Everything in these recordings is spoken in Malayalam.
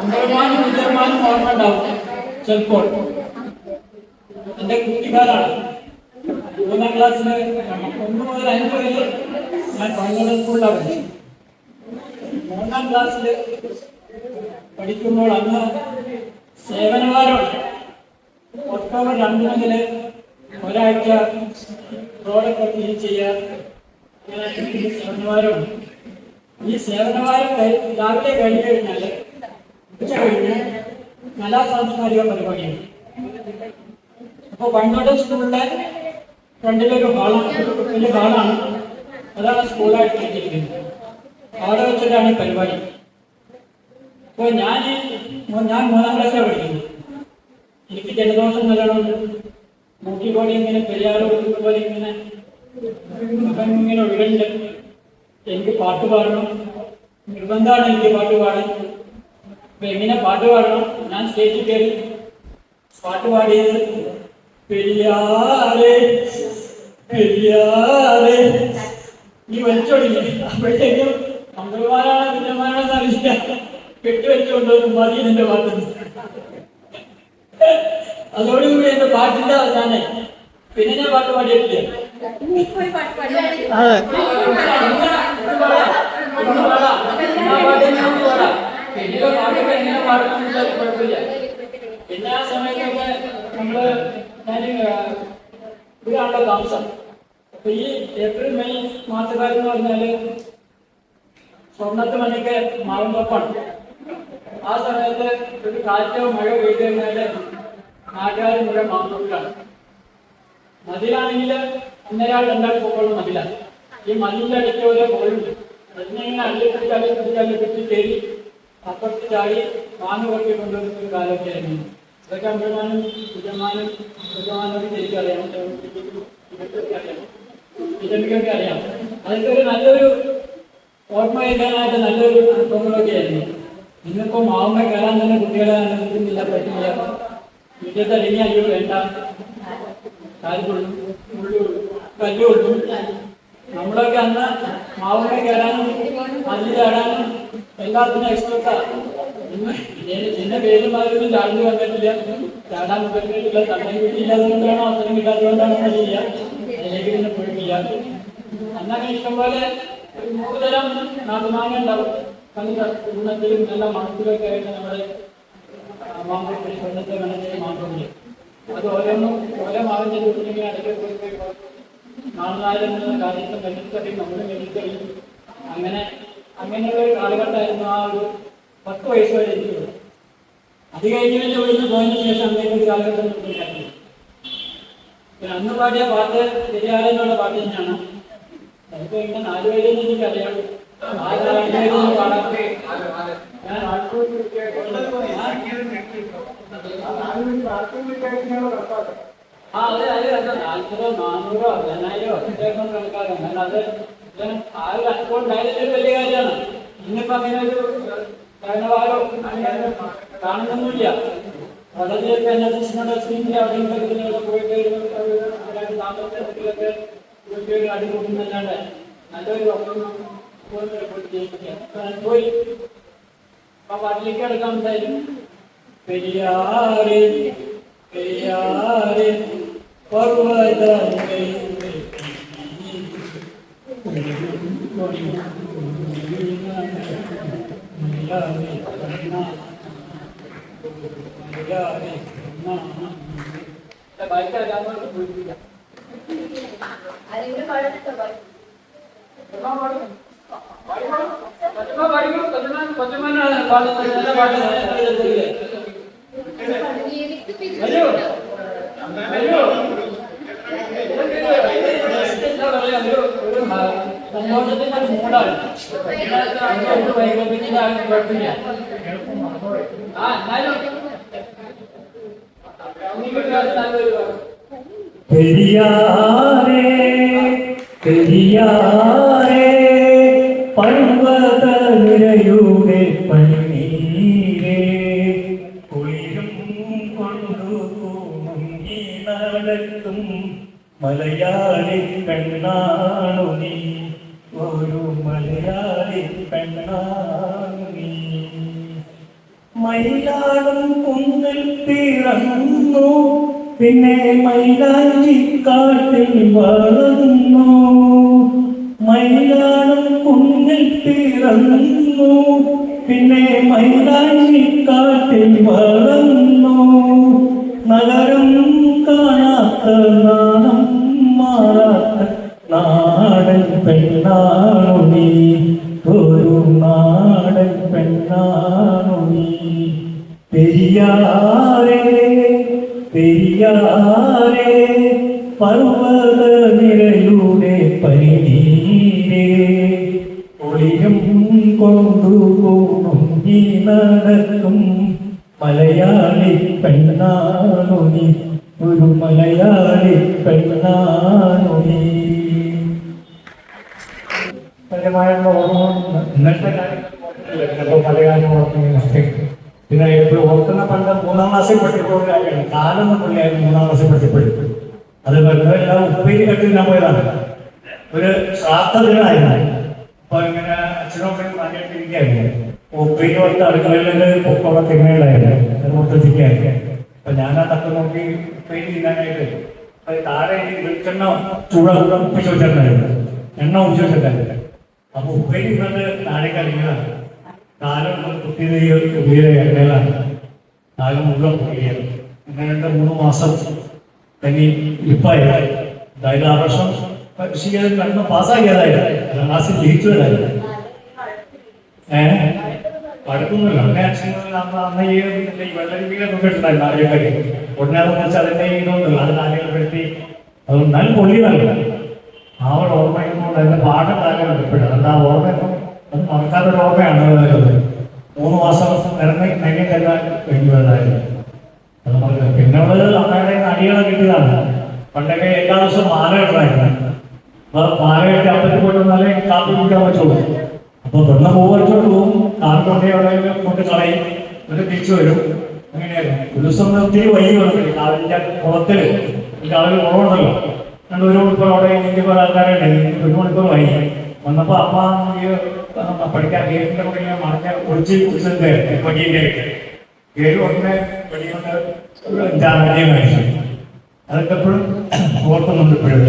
അമ്പലമാനും ഉദയമാനും ഓർമ്മ ഉണ്ടാവും ചിലപ്പോൾ. എന്റെ കുട്ടിക്കാലാണ്. 3ാം ക്ലാസ്സിൽ 1 മുതൽ 5 വരെ ഞാൻ പഴങ്ങളുടെ സ്കൂളിലാണ് പഠിച്ചത്. 3ാം ക്ലാസ്സിൽ പഠിക്കുമ്പോൾ അന്ന് സേവനവാരമുണ്ട്. ഒക്ടോബർ 2 മുതൽ ഒരാഴ്ച റോഡൊക്കെ ക്ലീൻ ചെയ്യാൻ സേവനവാരമുണ്ട്. ഈ സേവനവാരം രാവിലെ കഴിഞ്ഞു കഴിഞ്ഞാൽ ഉച്ച കഴിഞ്ഞ് കലാ സാംസ്കാരിക പരിപാടിയാണ്. അപ്പോൾ പഴങ്ങളുടെ സ്കൂളിലെ ഫ്രണ്ടിലൊരു വലിയ ഹാളാണ്. അതാണ് സ്കൂളായിട്ട് വെച്ചിരിക്കുന്നത്. അവിടെ വെച്ചിട്ടാണ് ഈ പരിപാടി. അപ്പോൾ ഞാൻ 3ാം ക്ലാസ്സിലാണ് പഠിക്കുന്നത്. എനിക്ക് ജലദോഷം നല്ലോണമുണ്ട്. മൂക്കിക്കോടി ഇങ്ങനെ പെരിയാറ് പോലെ ഇങ്ങനെ ഒഴുകുന്നുണ്ട്. എനിക്ക് പാട്ട് പാടണം, നിർബന്ധമാണ് എനിക്ക് പാട്ട് പാടാൻ. അപ്പൊ എങ്ങനെ പാട്ട് പാടണം? ഞാൻ സ്റ്റേജിൽ കയറി പാട്ട് പാടിയത് പെരിയാറെ പെരിയാറെ ഈ വലിച്ചൊടിഞ്ഞ്. അപ്പോഴത്തേക്കും മംഗളമാരാണ് കുഞ്ഞന്മാരാണെന്ന് അറിയില്ല, കെട്ടിവെച്ചുകൊണ്ടുവന്ന് മതി എന്റെ പാട്ട്. അതോടുകൂടി എന്റെ പാട്ടിന്റെ അവസാനായി. പിന്നെ ഞാൻ പാട്ട് പാടിയിട്ടില്ല. പാട്ടൊക്കെ എങ്ങനെ പാടണമെന്നില്ല, കുഴപ്പമില്ല. പിന്നെ ആ സമയത്തൊക്കെ ഞാൻ ഇവിടെയാണല്ലോ താമസം. അപ്പൊ ഈ ഏപ്രിൽ മെയ് മാസക്കാലം എന്ന് പറഞ്ഞാല് സ്വർണ്ണത്ത് മണിക്ക് മാവുമ്പപ്പാണ്. ആ സമയത്ത് ഒരു കാറ്റോ മഴ പെയ്തു കഴിഞ്ഞാല് നാട്ടുകാർ മുഴുവൻ മാവുമ്പൊക്കാണ്. മതിലാണെങ്കിൽ 1.5-2 പൂക്കളുള്ള മതിലാണ്. ഈ മതിലിന്റെ അടിക്ക് ഓരോ കോളുണ്ട്. അതിനിങ്ങനെ അള്ളിപ്പിടിച്ച് കയറി അപ്പുറത്ത് ചാടി മാങ്ങ കുറച്ച് കൊണ്ടുവരുന്ന ഒരു കാലമൊക്കെ ആയിരുന്നു. ഇതൊക്കെ അമ്പലമാനും കുജമാനോട് ശരിക്കും അറിയാം, ഇതൊക്കെ അറിയാം. അതൊക്കെ ഒരു നല്ലൊരു ഓർമ്മ വയ്ക്കാനായിട്ട് നല്ലൊരു അനുഭവങ്ങളൊക്കെ ആയിരുന്നു. ഇന്നിപ്പോ മാവുമ്മ കയറാൻ തന്നെ കുട്ടികളെ അനുവദിക്കുന്നില്ല, പറ്റില്ല. വീട്ടിലത്തെ അല്ലെങ്കി അയ്യോ വേണ്ട, കാൽക്കൊള്ളും, കല്ലുകൊള്ളും. നമ്മളൊക്കെ അന്ന് മാവുമ്മ കയറാനും മല്ല് ചാടാനും എല്ലാത്തിനും എക്സ്പെർട്ടാണ്. എന്നെ പേരും മാരൊന്നും ചാടി വന്നിട്ടില്ല, ചാടാൻ പറ്റിയിട്ടില്ല. തമിഴ് വീട്ടില്ലാത്തതുകൊണ്ടാണോ അവസരം കിട്ടാത്തതുകൊണ്ടാണോ അറിയില്ല. അതിലേക്ക് പിന്നെ പോയിട്ടില്ല. അന്നൊക്കെ ഇഷ്ടംപോലെ 100 തരം നാട്ടുമാങ്ങ ഉണ്ടാവും. പല ഗുണത്തിലും നല്ല മണത്തിലൊക്കെ ആയിട്ട് നമ്മുടെ മാമ്പഴത്തിൽ കൊല്ലത്തെ മണത്തിൽ മാമ്പഴമില്ല. അത് ഓരോന്നും ഓരോ മാവിൻ്റെ വീട്ടിലേക്ക് അടുത്ത് പോയി 4 കാര്യത്തെ മെഡിക്കറി നമ്മുടെ മെഡിക്കറി അങ്ങനെയുള്ള ഒരു കാലഘട്ടമായിരുന്നു. ആ ഒരു 10 വയസ്സ് വരെ എനിക്കുള്ളൂ. അത് കഴിഞ്ഞാൽ ഇവിടുന്ന് പോയതിനു ശേഷം അങ്ങനെ ഒരു കാലഘട്ടം ഉണ്ടായിരുന്നു. പിന്നെ അന്ന് പാടിയ പാട്ട് പെരിയാറെന്നുള്ള പാട്ട് തന്നെയാണ്. അതിപ്പോ ഇങ്ങനെ 4 വരെയെന്ന് എനിക്കറിയാം. ആ 4 വരെയൊന്നും പാടാത്ത അതെ 400 400 1000 ഒറ്റയ്ക്കൊന്നും കണക്കാക്കാം. കാരണം അത് ആ ഒരു അനുഭവം ഉണ്ടായതൊരു വലിയ കാര്യമാണ്. ഇന്നിപ്പോ അങ്ങനെ ഒരു കാരണവാരോ അങ്ങനെ കാണുന്നൊന്നുമില്ല. വളരെയൊക്കെ NSS അവിടെയൊക്കെ പോയിട്ട് താമസത്തിലൊക്കെ പോയിട്ട് അടികൂട്ടുന്നല്ലാണ്ട് നല്ലൊരു പോയി ആ പാട്ടിലേക്ക് എടുക്കാൻ എന്തായാലും പെരിയാറ് പെരിയാറ് പർവ്വതങ്ങൾ സന്തോഷത്തിന്റെ മൂടാണ്. കുഴപ്പമില്ല. ആ എന്നാലും പെരിയാറേ പെരിയാറേ പർവ്വത നിരയുടെ പന്നീരേ കുളിരും കൊണ്ടു മുങ്ങി നടത്തും മലയാളി പെണ്ണാണു നീ, ഒരു മലയാളി പെണ്ണാണു നീ. മയിലാടും കുന്നിൽ പിറന്നു, പിന്നെ മൈലാഞ്ചി കാട്ടിൽ വളർന്നു. മയിലാടും കുന്നിൽ പിറന്നു, പിന്നെ മൈലാഞ്ചി കാട്ടിൽ വളർന്നു. നഗരം കാണാത്ത നാണം മാറാത്ത നാടൻ പെണ്ണാണു നീ, ഒരു നാടൻ പെണ്ണാണു നീ. പെരിയാരേ പെരിയാരേ പർവ്വത നിരയുടെ പനിനീരേ, ഒളിയും കൊണ്ടുപോകും ഈ നടക്കും മലയാളി പെണ്ണാണു നീ, ഒരു മലയാളി പെണ്ണാണു നീ. പരമായുള്ള ഓർമ്മ ഇന്നത്തെ കാര്യങ്ങൾ പല കാര്യം ഓർമ്മ. പിന്നെ ഇപ്പോൾ ഓർക്കുന്ന പണ്ട് 3ാം ക്ലാസ്സിൽ പഠിച്ചപ്പോൾ കാര്യമാണ്, കാലൊന്നും പിള്ളേരും 3ാം ക്ലാസ്സിൽ പഠിച്ചപ്പോഴും അത് വെറുതെ എല്ലാം ഉപ്പേരി കെട്ടി ഞാൻ പോയതാണ്. ഒരു ശ്രാദ്ധ ദിനമായിരുന്നു. അപ്പൊ ഇങ്ങനെ അച്ഛനും അമ്മയും മാറ്റിയിട്ടിരിക്കുകയായിരുന്നു. ഉപ്പേരി കൊടുത്ത് അടുക്കളയിലൊരു പൊക്കമുള്ള തിന്നയുണ്ടായിരുന്നു, അത് മൊത്തത്തിരിക്കുകയായിരുന്നു. അപ്പൊ ഞാൻ ആ തക്ക നോക്കി ഉപ്പേരി തിന്നാനായിട്ട് അത് താഴെ വെളിച്ചെണ്ണ ഉപ്പിച്ച് വെച്ചിട്ടുണ്ടായിരുന്നു, എണ്ണ ഒഴിച്ച് വെച്ചിട്ടായിരുന്നു. അപ്പൊ ഉപ്പേരി ഇന്നത് താഴേക്ക് അറിയുന്നതാണ്. കാലം കുട്ടിയുടെ ഉയരെ എണ്ണയിലാണ്, കാലം മുഴുവൻ പൊട്ടിയത്. അങ്ങനെ 3 മാസം തന്നെ ഇപ്പായി. അതായത് ആ വർഷം പരീക്ഷ കണ്ട് പാസ്സാക്കിയതായിരുന്നു, ക്ലാസ്സിൽ ജയിച്ചതായിരുന്നു. പഠിക്കുന്നില്ല അന്നേ അച്ഛൻ അന്ന് ഈ വെള്ളരിപ്പിക്കൊക്കെ ഇട്ടുണ്ടായിരുന്നു ആരെയൊക്കെ. ഉടനെ അതെന്ന് വെച്ചാൽ അതിൻ്റെ ഇതൊന്നുമില്ല, അത് കാര്യപ്പെടുത്തി അത് നല്ല പൊള്ളിയതല്ല. ആ ഒരു ഓർമ്മയുമ്പോൾ അതിൻ്റെ പാഠം കാര്യമാണ് ഇപ്പോഴും. അത് ആ ഓർമ്മയൊന്നും അത് മറക്കാത്തൊരു ഓർമ്മയാണ്. 3 മാസം നിറഞ്ഞ് തന്നെ കഴിഞ്ഞതായിരുന്നു അത് മറക്കുക. പിന്നെ ഉള്ളത് അമ്മയുടെ അടികളെ കിട്ടിയതാണ്. പണ്ടൊക്കെ എല്ലാ ദിവസവും മാല ഇടണമായിരുന്നു. അപ്പൊ മാല കെട്ടി അപ്പത്തിൽ പോയിട്ട് വന്നാലേ കാപ്പി കുടിക്കാൻ പറ്റുള്ളൂ. അപ്പൊ പെണ്ണ പോവച്ചോട്ട് പോകും, കാപ്പി കൊണ്ടേ അവിടെ കൊണ്ട് കളയും, എന്നിട്ട് തിരിച്ചു വരും. അങ്ങനെയായിരുന്നു. ഒരു ദിവസം ഒത്തിരി വൈകി വന്നു. കാവിൻ്റെ കുളത്തില് ആളുകൾ കുറവുണ്ടല്ലോ, 2 മണിക്കൂർ അവിടെ എനിക്ക് പല ആൾക്കാരുണ്ടായി. 1 മണിക്കൂർ വൈകി വന്നപ്പോ അമ്മ പഠിക്കാൻ ഗേറ്റിന്റെ കൂടെ മറഞ്ഞ ഒളിച്ച് കുടിച്ചത് പടിയുടെ ഗേര് ഉടനെ പടിയുണ്ട് 5-6 കഴിച്ചു. അതൊക്കെ എപ്പോഴും ഓർക്കുന്നുണ്ട് ഇപ്പോഴും.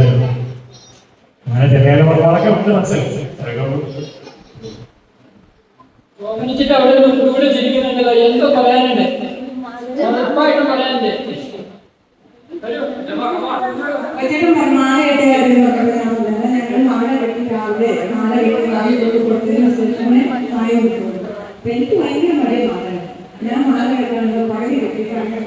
അങ്ങനെ ചെറിയ ഓർമ്മകളൊക്കെ ഉണ്ട് മനസ്സിലായി. ഓമനിച്ചിട്ട് അവിടെ കൂടെ ചിരിക്കുന്നുണ്ടല്ലോ, എന്തോ പറയാനുണ്ട്, ഉറപ്പായിട്ടും പറയാനുണ്ട്. മാല കെട്ടിയ കാര്യം ഞങ്ങൾ മാല കെട്ടി രാവിലെ മാല കെട്ടി രാവിലെ കൊടുത്തതിന് ശേഷമേ ചായ കൊടുക്കുള്ളൂ. അപ്പൊ എനിക്ക് ഭയങ്കര മടിയാണ്. ഞാൻ മാല കെട്ടാണ്ട് പകുതി കെട്ടിയിട്ടാണ്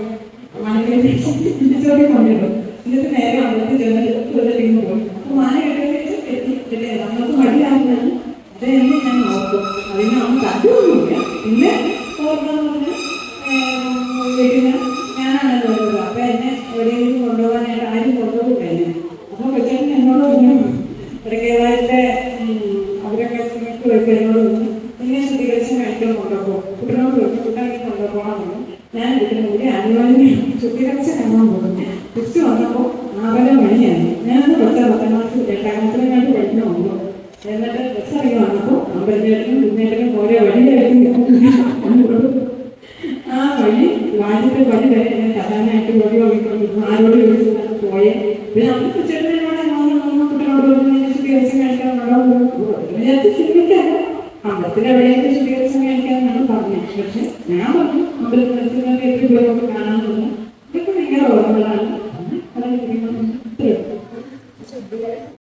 മനസ്സിലോട്ട് കൊണ്ടിടും. എന്നിട്ട് നേരെ അമ്പലത്തിൽ ചെന്നിട്ട് തിന്നു പോകും. അപ്പൊ മാല കെട്ടിയിട്ട് നമുക്ക് മടിയാകുന്നതാണ്. അതെന്നെ ഞാൻ നോക്കും. അതിന് അവൻ തട്ടുമൊന്നുമില്ല. പിന്നെ ഓർമ്മ വീട്ടിന് ഞാനാണല്ലോ വരുന്നത്. അപ്പൊ എന്നെ എവിടെയെങ്കിലും കൊണ്ടുപോകാനായിട്ട് ആരും കൊണ്ടുപോകില്ല എന്നെ. അപ്പൊ കൊച്ചേട്ടൻ എന്നോട് പറഞ്ഞു, ഇടയ്ക്കേതായിട്ട് അവരൊക്കെ വെക്കും എന്നോട് പറഞ്ഞു, ഇങ്ങനെ ശുദ്ധീകരിച്ച് കഴിക്കാൻ കൊണ്ടുപോകും, കുട്ടനോട് വെക്കും, കുട്ടനെ കൊണ്ടുപോകണം. ഞാൻ വീട്ടിന് കൂടി ആനുവലിനെ ശുദ്ധീകരിച്ച് കാണാൻ പോകും. തിരിച്ചു വന്നപ്പോൾ 6:30 മണിയായി. ഞാനത് 10ാം ക്ലാസ് 8ാം ക്ലാസ്സിലെങ്ങാണ്ട് പഠിക്കണമുള്ളൂ. എന്നിട്ട് ബസ് ഇറങ്ങി വന്നപ്പോൾ അമ്പലത്തിലേക്കും മുന്നേറ്റം പോലെ വഴിയിലായിരിക്കും. ആ വഴി വാജിന്റെ വഴി വരെ ഞാൻ കഥാനായിട്ട് ഓടി ഓടിക്കൊണ്ടിരുന്നു. ആരോട് ചോദിച്ചിട്ടാണ് പോയെ. പിന്നെ അന്ന് കൊച്ചേട്ടനോട് കുട്ടികളോട് ശുദ്ധീകരിച്ച് കഴിക്കാൻ വിചാരിച്ച് ചിന്തിക്കാൻ അമ്പലത്തിലെ വഴിയൊക്കെ ശുദ്ധീകരിച്ച് കഴിക്കാമെന്നാണ് പറഞ്ഞത്. പക്ഷെ ഞാൻ പറഞ്ഞു അമ്പലത്തിൽ എത്ര പേരൊക്കെ കാണാൻ തോന്നുന്നു. ഇതൊക്കെ ഭയങ്കര ഓർമ്മകളാണ്.